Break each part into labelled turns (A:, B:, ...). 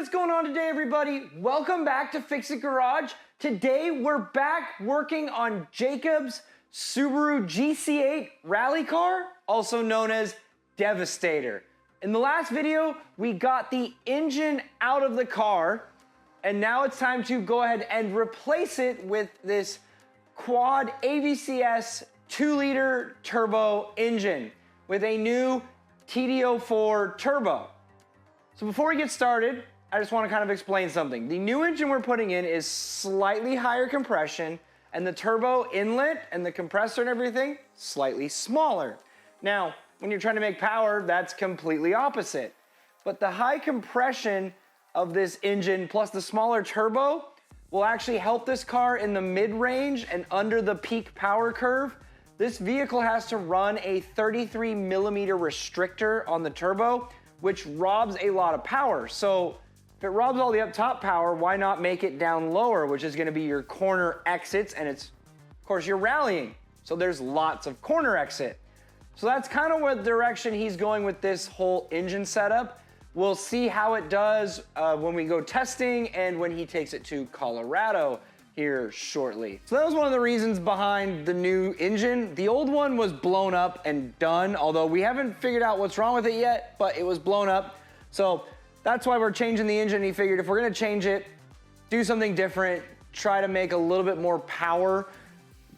A: What is going on today, everybody? Welcome back to Fix It Garage. Today we're back working on Jacob's Subaru GC8 rally car, also known as Devastator. In the last video, we got the engine out of the car, and now it's time to go ahead and replace it with this quad AVCS 2-liter turbo engine with a new TD04 turbo. So before we get started, I just want to kind of explain something. The new engine we're putting in is slightly higher compression, and the turbo inlet and the compressor and everything, slightly smaller. Now, when you're trying to make power, that's completely opposite. But the high compression of this engine plus the smaller turbo will actually help this car in the mid-range and under the peak power curve. This vehicle has to run a 33 millimeter restrictor on the turbo, which robs a lot of power. So if it robs all the up top power, why not make it down lower, which is gonna be your corner exits, and it's, of course, you're rallying. So there's lots of corner exit. So that's kind of what direction he's going with this whole engine setup. We'll see how it does when we go testing and when he takes it to Colorado here shortly. So that was one of the reasons behind the new engine. The old one was blown up and done, although we haven't figured out what's wrong with it yet, but it was blown up. So that's why we're changing the engine. He figured if we're gonna change it, do something different, try to make a little bit more power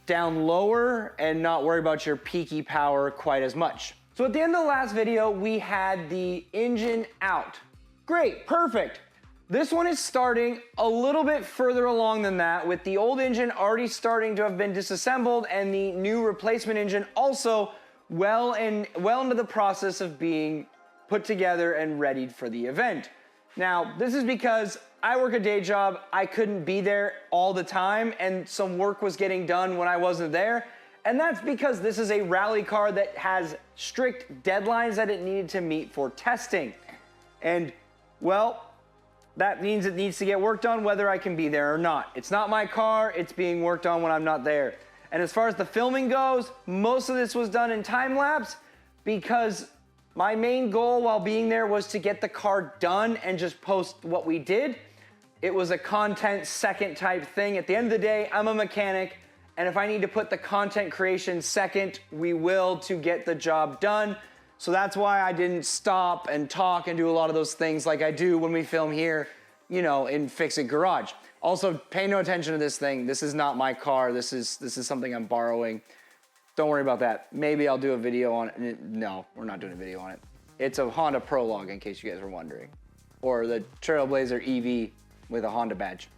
A: down lower and not worry about your peaky power quite as much. So at the end of the last video, we had the engine out. Great, perfect. This one is starting a little bit further along than that, with the old engine already starting to have been disassembled and the new replacement engine also well into the process of being put together and readied for the event. Now, this is because I work a day job, I couldn't be there all the time, and some work was getting done when I wasn't there. And that's because this is a rally car that has strict deadlines that it needed to meet for testing. And, well, that means it needs to get worked on whether I can be there or not. It's not my car, it's being worked on when I'm not there. And as far as the filming goes, most of this was done in time lapse because my main goal while being there was to get the car done and just post what we did. It was a content second type thing. At the end of the day, I'm a mechanic, and if I need to put the content creation second, we will to get the job done. So that's why I didn't stop and talk and do a lot of those things like I do when we film here, you know, in Fix It Garage. Also, pay no attention to this thing. This is not my car. This is something I'm borrowing. Don't worry about that. Maybe I'll do a video on it. No, we're not doing a video on it. It's a Honda Prologue, in case you guys were wondering. Or the Trailblazer EV with a Honda badge.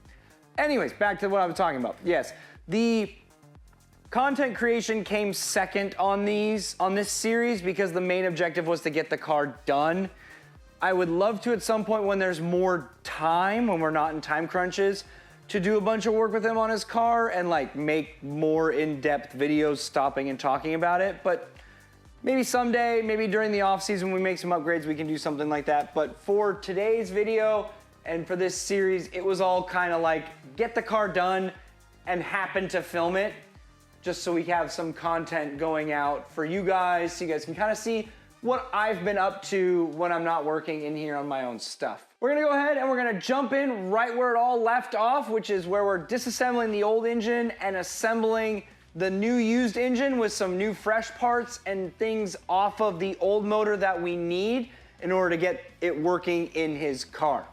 A: Anyways, back to what I was talking about. Yes, the content creation came second on this series because the main objective was to get the car done. I would love to at some point when there's more time, when we're not in time crunches, to do a bunch of work with him on his car and like make more in-depth videos stopping and talking about it. But maybe someday, maybe during the off season when we make some upgrades, we can do something like that. But for today's video and for this series, it was all kind of like get the car done and happen to film it, just so we have some content going out for you guys, so you guys can kind of see what I've been up to when I'm not working in here on my own stuff. We're gonna go ahead and we're gonna jump in right where it all left off, which is where we're disassembling the old engine and assembling the new used engine with some new fresh parts and things off of the old motor that we need in order to get it working in his car.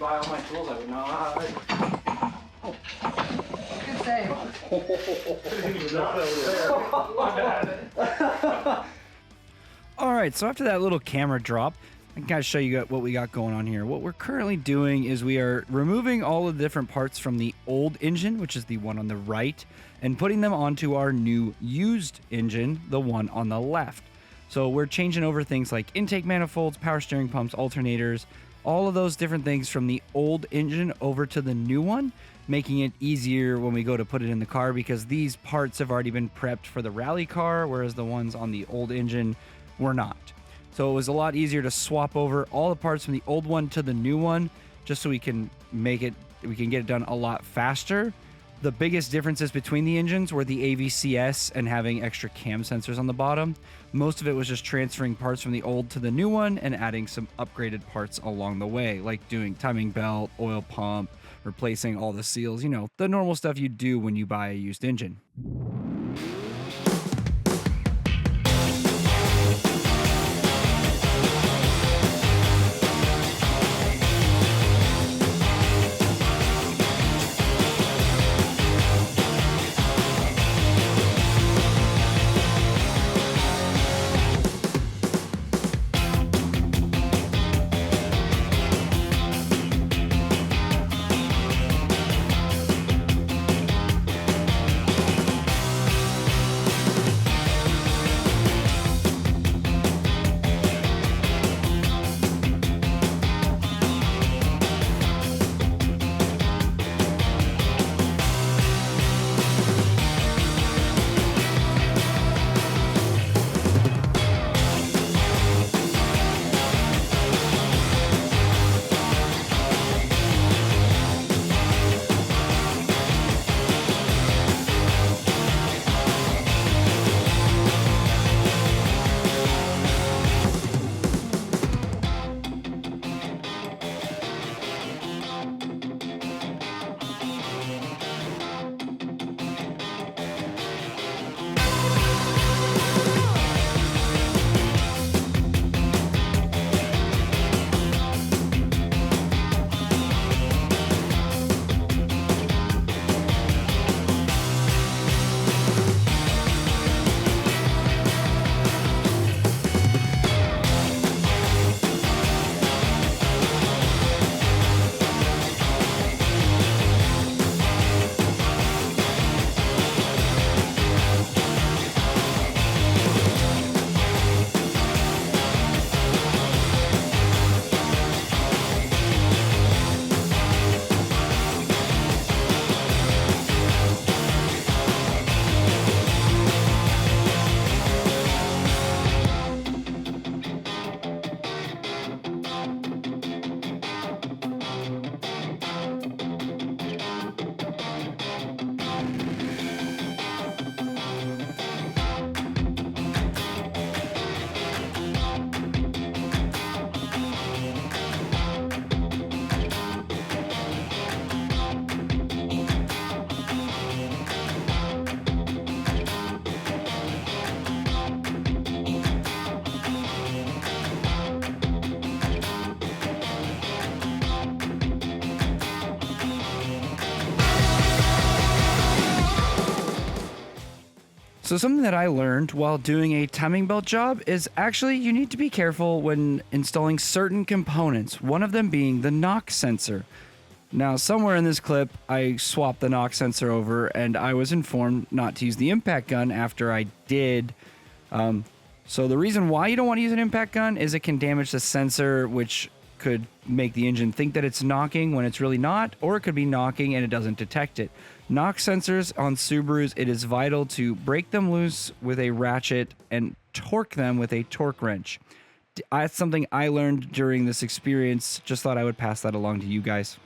A: buy all my tools, I would not.
B: Good save.
C: All right, so after that little camera drop, I can kind of show you what we got going on here. What we're currently doing is we are removing all of the different parts from the old engine, which is the one on the right, and putting them onto our new used engine, the one on the left. So we're changing over things like intake manifolds, power steering pumps, alternators, all of those different things from the old engine over to the new one, making it easier when we go to put it in the car because these parts have already been prepped for the rally car, whereas the ones on the old engine were not. So it was a lot easier to swap over all the parts from the old one to the new one, just so we can get it done a lot faster. The biggest differences between the engines were the AVCS and having extra cam sensors on the bottom. Most of it was just transferring parts from the old to the new one and adding some upgraded parts along the way, like doing timing belt, oil pump, replacing all the seals, you know, the normal stuff you do when you buy a used engine. So something that I learned while doing a timing belt job is actually you need to be careful when installing certain components, one of them being the knock sensor. Now, somewhere in this clip, I swapped the knock sensor over and I was informed not to use the impact gun after I did. So the reason why you don't want to use an impact gun is it can damage the sensor, which could make the engine think that it's knocking when it's really not, or it could be knocking and it doesn't detect it. Knock sensors on Subarus, it is vital to break them loose with a ratchet and torque them with a torque wrench. That's something I learned during this experience. Just thought I would pass that along to you guys.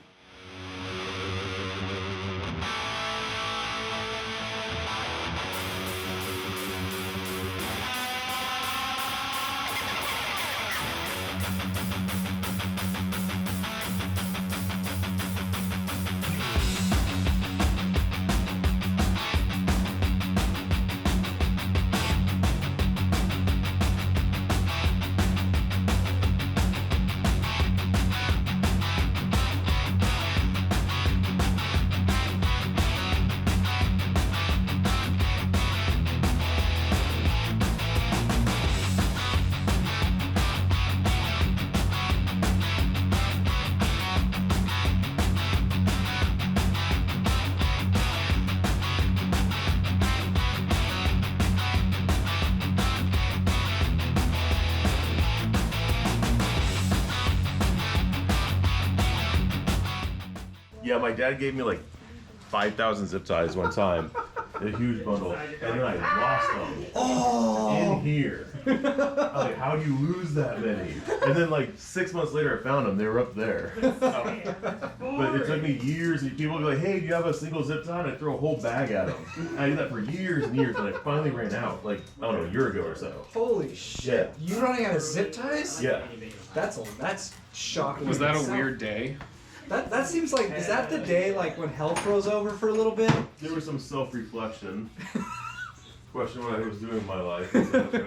B: Yeah, my dad gave me like 5,000 zip ties one time, a huge bundle, and then I lost them in here. I was like, how do you lose that many? And then like 6 months later, I found them. They were up there. But it took me years. People would be like, hey, do you have a single zip tie? And I throw a whole bag at them. I did that for years and years, and I finally ran out, like, I don't know, a year ago or so.
D: Holy shit. You running out of zip ties?
B: Yeah.
D: That's shocking.
E: Was that a weird day?
D: That seems like, is that the day like when hell froze over for a little bit?
B: There was some self-reflection. Question what I was doing in my life. Is that right?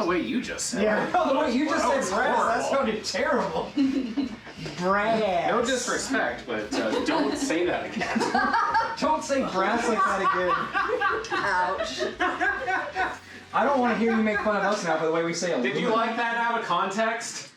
E: the way you just said
A: Yeah.
E: it.
D: The way you just
E: That
D: said
E: was
D: brass, that
E: horrible.
D: sounded terrible.
A: Brass.
E: No disrespect, but don't say that again.
D: Don't say brass like that again.
F: Ouch.
D: I don't want to hear you make fun of us now for the way we say it.
E: Did you like that out of context?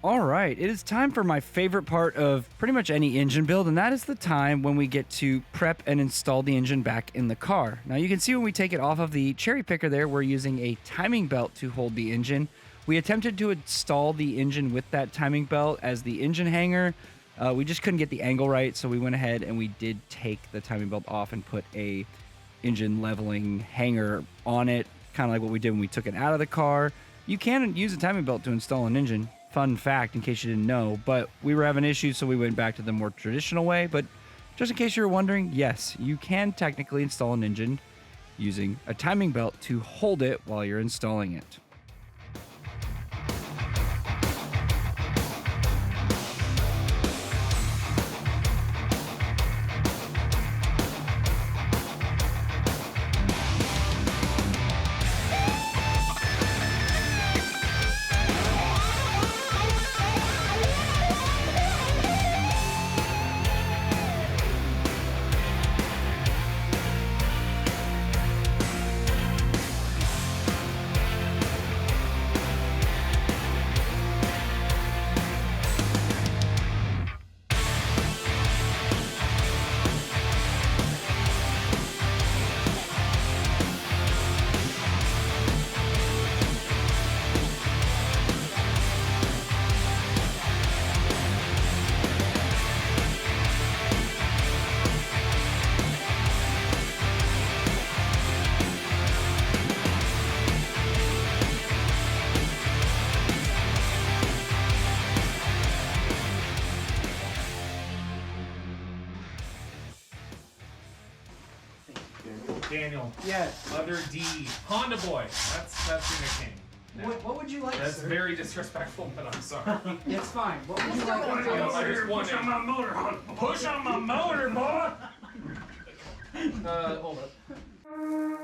C: All right, it is time for my favorite part of pretty much any engine build, and that is the time when we get to prep and install the engine back in the car. Now you can see when we take it off of the cherry picker there, we're using a timing belt to hold the engine. We attempted to install the engine with that timing belt as the engine hanger. We just couldn't get the angle right, so we went ahead and we did take the timing belt off and put a engine leveling hanger on it, kind of like what we did when we took it out of the car. You can use a timing belt to install an engine. Fun fact, in case you didn't know, but we were having issues, so we went back to the more traditional way. But just in case you were wondering, yes, you can technically install an engine using a timing belt to hold it while you're installing it.
G: Daniel,
A: Yes.
G: other D, Honda Boy. That's your nickname. now.
D: What would you like,
G: That's
D: sir?
G: very disrespectful, but I'm sorry.
D: It's fine. What would you
F: Let's
D: like?
F: go with
D: to
F: it.
D: do?
G: I just want to
B: my motor, push on my motor, boy.
G: hold up.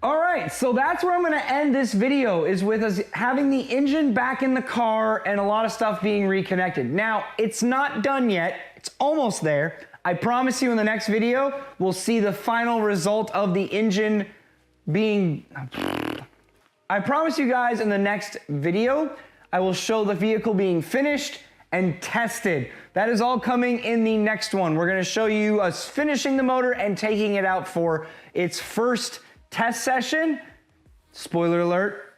A: All right, so that's where I'm gonna end this video, is with us having the engine back in the car and a lot of stuff being reconnected. Now, it's not done yet, it's almost there. I promise you in the next video, we'll see the final result of the engine being... I promise you guys in the next video, I will show the vehicle being finished and tested. That is all coming in the next one. We're gonna show you us finishing the motor and taking it out for its first test session. Spoiler alert,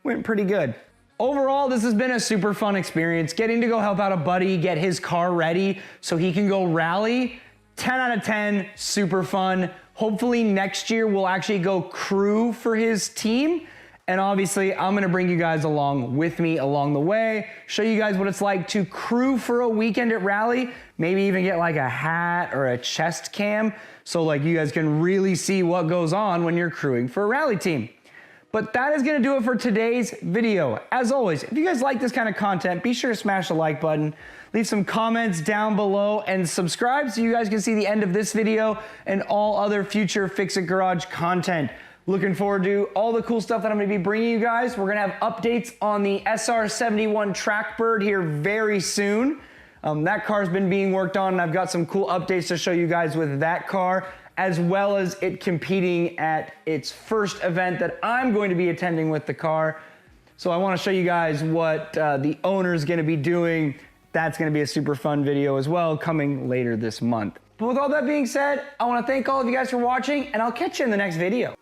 A: went pretty good. Overall, this has been a super fun experience. Getting to go help out a buddy, get his car ready so he can go rally. 10 out of 10, super fun. Hopefully next year we'll actually go crew for his team. And obviously I'm gonna bring you guys along with me along the way, show you guys what it's like to crew for a weekend at Rally, maybe even get like a hat or a chest cam, so like you guys can really see what goes on when you're crewing for a Rally team. But that is gonna do it for today's video. As always, if you guys like this kind of content, be sure to smash the like button. Leave some comments down below and subscribe so you guys can see the end of this video and all other future Fix It Garage content. Looking forward to all the cool stuff that I'm gonna be bringing you guys. We're gonna have updates on the SR71 Trackbird here very soon. That car's been being worked on, and I've got some cool updates to show you guys with that car, as well as it competing at its first event that I'm going to be attending with the car. So I wanna show you guys what the owner's gonna be doing. That's gonna be a super fun video as well, coming later this month. But with all that being said, I wanna thank all of you guys for watching, and I'll catch you in the next video.